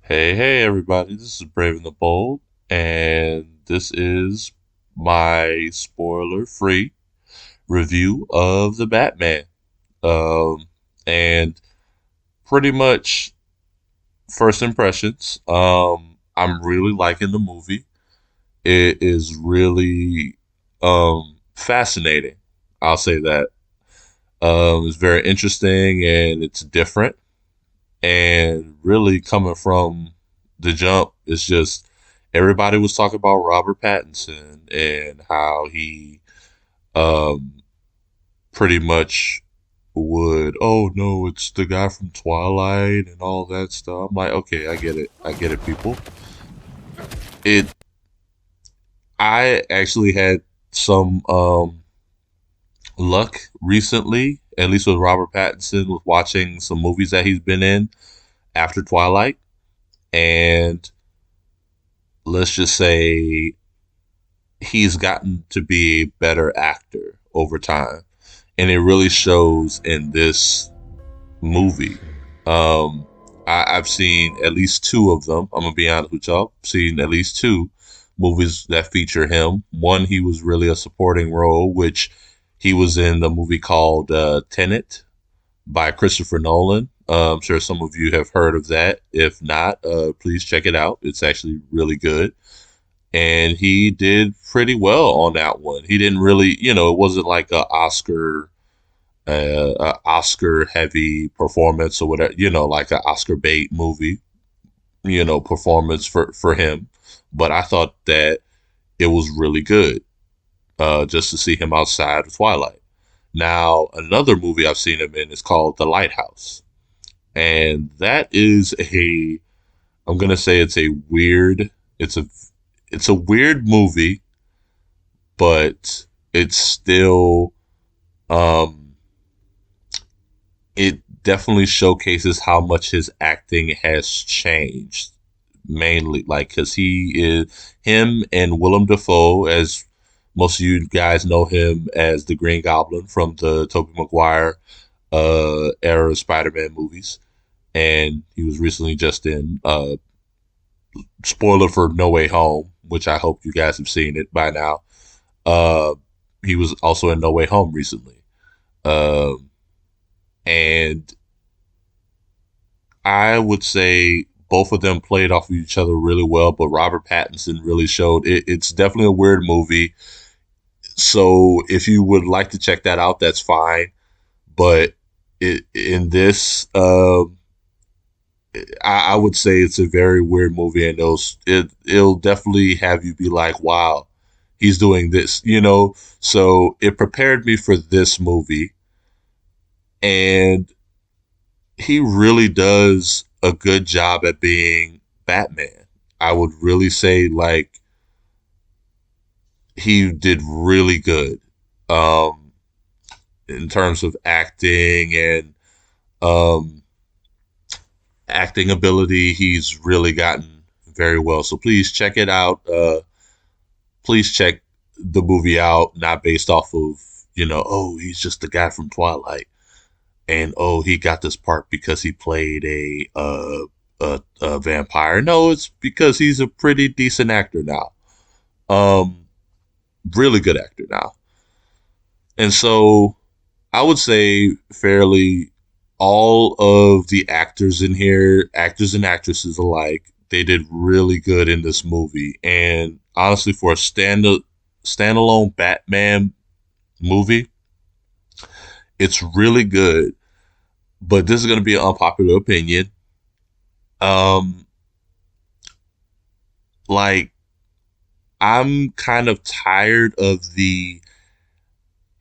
Hey, hey, everybody. This is Brave and the Bold, and this is my spoiler free review of The Batman. Um, and pretty much first impressions. I'm really liking the movie. It is really fascinating. I'll say that. It's very interesting and it's different. And really coming from the jump, it's just everybody was talking about Robert Pattinson and how he um pretty much would, oh no, it's the guy from Twilight and all that stuff. I'm like, okay, I get it, people. It I actually had some luck recently, at least with Robert Pattinson, with watching some movies that he's been in after Twilight, and let's just say he's gotten to be a better actor over time, and it really shows in this movie. Um, I've seen at least two of them. I'm gonna be honest with y'all. I've seen at least two movies that feature him. One, he was really a supporting role, which he was in the movie called Tenet by Christopher Nolan. I'm sure some of you have heard of that. If not, please check it out. It's actually really good, and he did pretty well on that one. He didn't really, it wasn't like a Oscar heavy performance or whatever, like an Oscar bait movie, performance for him. But I thought that it was really good, just to see him outside of Twilight. Now, another movie I've seen him in is called The Lighthouse, and that is I'm gonna say it's a, it's a weird movie, but it's still um it definitely showcases how much his acting has changed, mainly like because he is him and Willem Dafoe, as most of you guys know him as the Green Goblin from the Tobey Maguire era of Spider-Man movies, and he was recently just in spoiler for No Way Home, which I hope you guys have seen it by now. uh he was also in No Way Home recently. um and I would say both of them played off of each other really well, but Robert Pattinson really showed it. It's definitely a weird movie. So if you would like to check that out, that's fine. But in this, I would say it's a very weird movie, and it'll definitely have you be like, wow, he's doing this. So it prepared me for this movie, and he really does a good job at being Batman. I would really say like he did really good um in terms of acting and um acting ability. He's really gotten very well. So please check it out. Please check the movie out, not based off of, oh, he's just the guy from Twilight, and oh, he got this part because he played a vampire. No, it's because he's a pretty decent actor now. Um, really good actor now. And so I would say fairly all of the actors in here, actors and actresses alike, they did really good in this movie. And honestly, for a standalone Batman movie, it's really good. But this is going to be an unpopular opinion. Um, like I'm kind of tired of the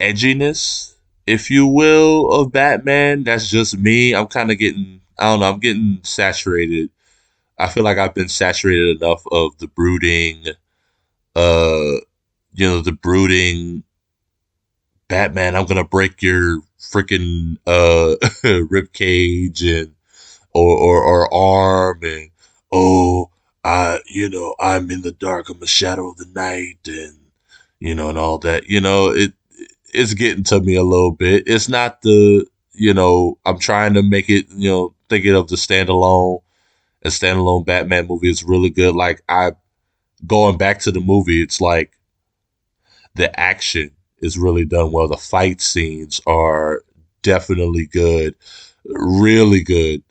edginess, if you will, of Batman. That's just me. I'm kind of getting, I don't know, I'm getting saturated. I feel like I've been saturated enough of the brooding, uh, the brooding Batman. I'm gonna break your freaking rib cage and or arm, and oh, I'm in the dark. I'm a shadow of the night, and and all that. It's getting to me a little bit. It's not I'm trying to make it, thinking of the standalone a standalone Batman movie is really good. Like I going back to the movie, it's like the action is really done well. The fight scenes are definitely good, really good.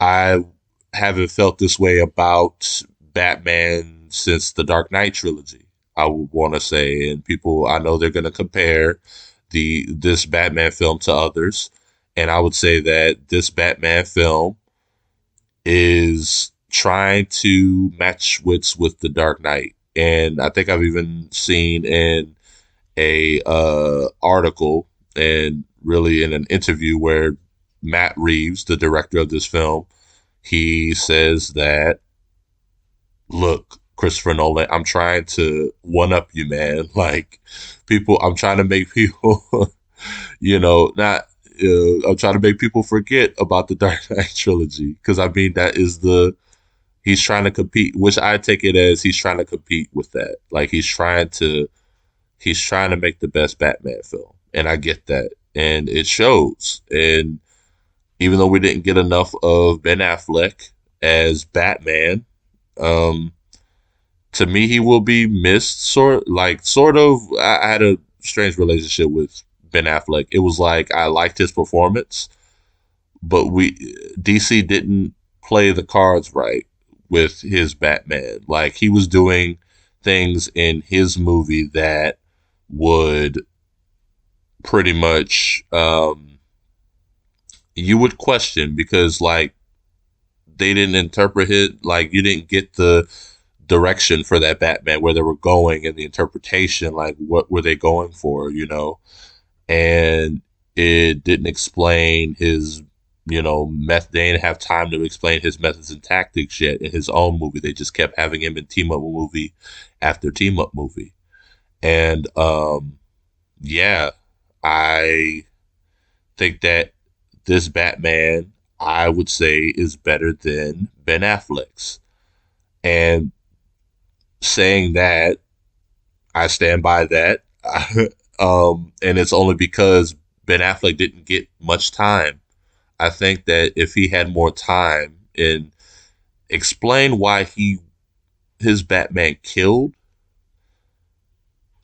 I haven't felt this way about Batman since the Dark Knight trilogy. I would want to say, and people, I know they're going to compare the this Batman film to others, and I would say that this Batman film is trying to match wits with the Dark Knight. And I think I've even seen in a article and really in an interview where Matt Reeves, the director of this film, he says that, look, Christopher Nolan, I'm trying to one up you, man. Like, people, I'm trying to make people, not, I'm trying to make people forget about the Dark Knight trilogy. Cause I mean, that is he's trying to compete, which I take it as he's trying to compete with that. Like, he's trying to make the best Batman film. And I get that. And it shows. And even though we didn't get enough of Ben Affleck as Batman, um, to me he will be missed. Sort of. I had a strange relationship with Ben Affleck. It was like I liked his performance, but DC didn't play the cards right with his Batman. Like he was doing things in his movie that would pretty much you would question because like they didn't interpret it, like you didn't get the direction for that Batman where they were going and the interpretation, like what were they going for, and it didn't explain his meth. They didn't have time to explain his methods and tactics yet in his own movie. They just kept having him in team up movie after team up movie. And yeah, I think that this Batman, I would say, is better than Ben Affleck's. And saying that, I stand by that. And it's only because Ben Affleck didn't get much time. I think that if he had more time and explain why his Batman killed,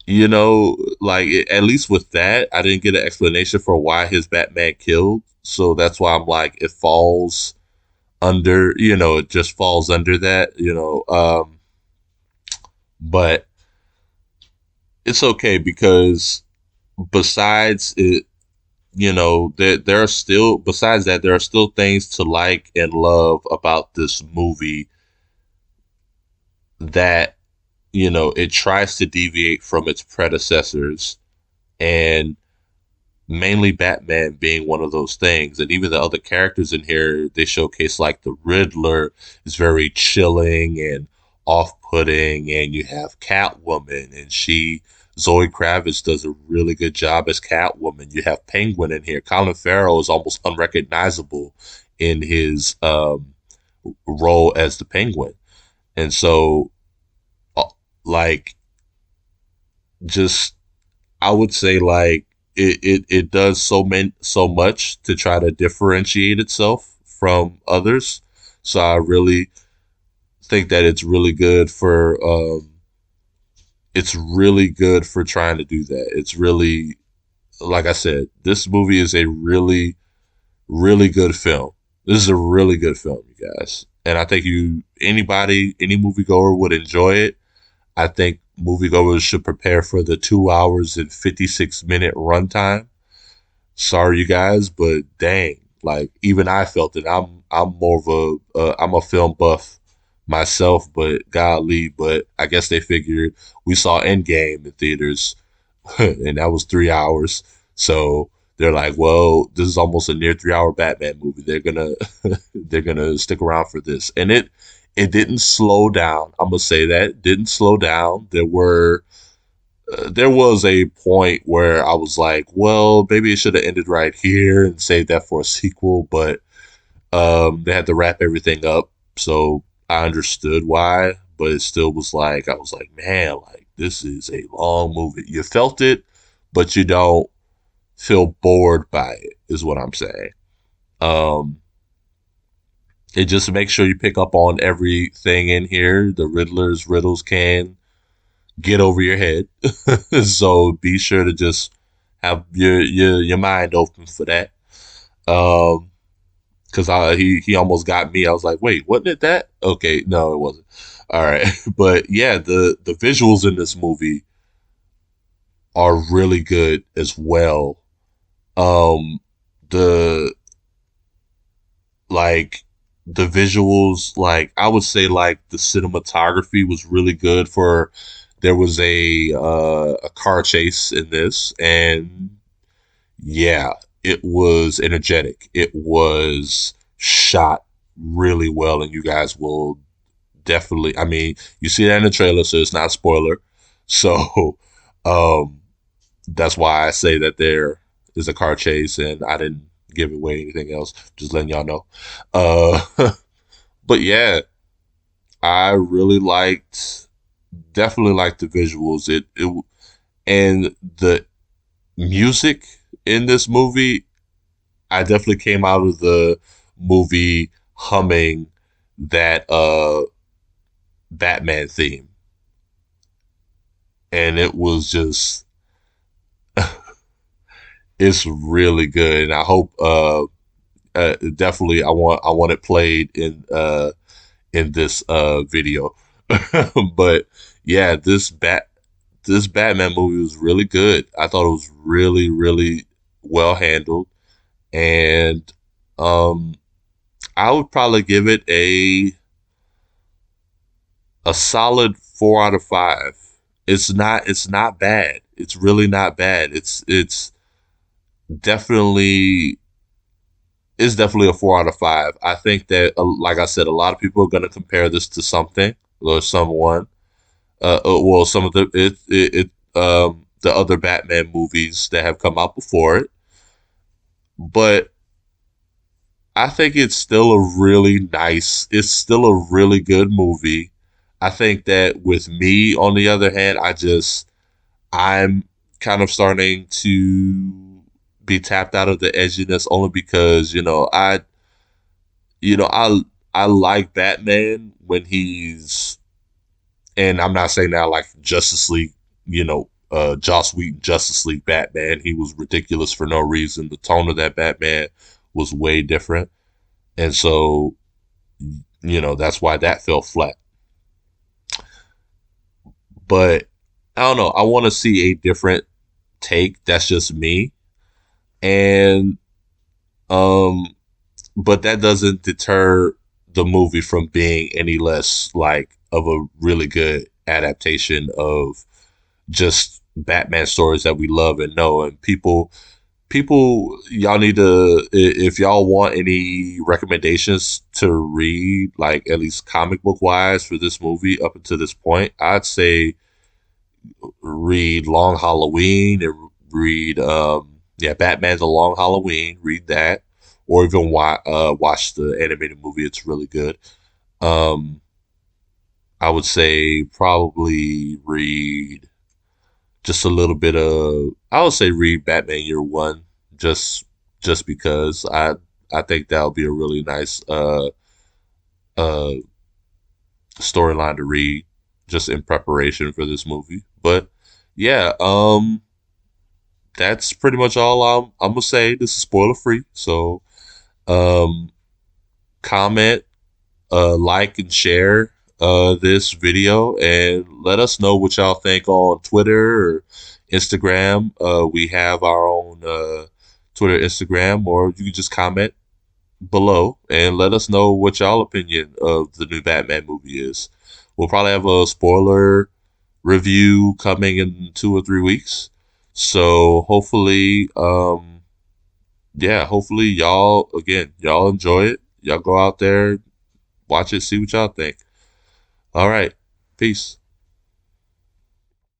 like at least with that, I didn't get an explanation for why his Batman killed. So that's why I'm like, it falls under, it just falls under that, but it's okay because besides it, there are still, besides that, there are still things to like and love about this movie that, it tries to deviate from its predecessors, and mainly Batman being one of those things. And even the other characters in here, they showcase like the Riddler is very chilling and off-putting, and you have Catwoman, and Zoe Kravitz does a really good job as Catwoman. You have Penguin in here. Colin Farrell is almost unrecognizable in his role as the Penguin, and so uh, like just I would say like it does so much to try to differentiate itself from others. So I really think that it's really good for trying to do that. It's really, like I said, this movie is a really really good film. This is a really good film, you guys. And I think any moviegoer would enjoy it. I think moviegoers should prepare for the 2 hours and 56-minute runtime. Sorry, you guys, but dang, like even I felt it. I'm more of I'm a film buff myself, but golly, but I guess they figured we saw Endgame in theaters, and that was 3 hours. So they're like, well, this is almost a near 3 hour Batman movie. They're gonna they're gonna stick around for this, and it didn't slow down. I'm gonna say that it didn't slow down. There was a point where I was like, well, maybe it should have ended right here and saved that for a sequel, but they had to wrap everything up, so I understood why. But it still was like I was like, man, like this is a long movie. You felt it, but you don't feel bored by it, is what I'm saying. Um, It just makes sure you pick up on everything in here. The Riddler's riddles can get over your head, so be sure to just have your mind open for that. Um, because he almost got me. I was like, wait, wasn't it that? Okay, no, it wasn't. All right, but yeah, the visuals in this movie are really good as well. The like the visuals, like I would say, like the cinematography was really good. For there was a car chase in this, and yeah, it was energetic. It was shot really well, and you guys will definitely. I mean, you see that in the trailer, so it's not a spoiler. So, um, that's why I say that there is a car chase, and I didn't give away anything else. Just letting y'all know. Uh, but yeah, I really liked, definitely liked the visuals. It and the music in this movie. I definitely came out of the movie humming that Batman theme, and it was just it's really good. And I hope definitely I want it played in this video. But yeah, this Batman movie was really good. I thought it was really well handled, and um I would probably give it a solid 4 out of 5. It's not bad. It's really not bad. Definitely it's definitely a 4 out of 5. I think that, like I said, a lot of people are going to compare this to something or someone. Well, some of the other Batman movies that have come out before it, but I think it's still a really nice. It's still a really good movie. I think that with me, on the other hand, I'm kind of starting to be tapped out of the edginess, only because you know I I like Batman when he's, and I'm not saying that like Justice League, Joss Whedon Justice League Batman. He was ridiculous for no reason. The tone of that Batman was way different, and so that's why that fell flat. But I don't know. I want to see a different take. That's just me, and um, but that doesn't deter the movie from being any less like of a really good adaptation of just Batman stories that we love and know. And y'all need to, if y'all want any recommendations to read, like at least comic book wise for this movie up until this point, I'd say read Long Halloween and read yeah, Batman's a Long Halloween. Read that, or even watch the animated movie. It's really good. Um, I would say probably read just a little bit of. I would say read Batman Year One, just because I think that'll be a really nice uh storyline to read, just in preparation for this movie. But yeah, that's pretty much all I'm gonna say. This is spoiler free, so um, comment, like, and share this video, and let us know what y'all think on Twitter or Instagram. We have our own Twitter, Instagram, or you can just comment below and let us know what y'all opinion of the new Batman movie is. We'll probably have a spoiler review coming in 2 or 3 weeks. So hopefully, yeah, hopefully y'all enjoy it. Y'all go out there, watch it, see what y'all think. All right, peace.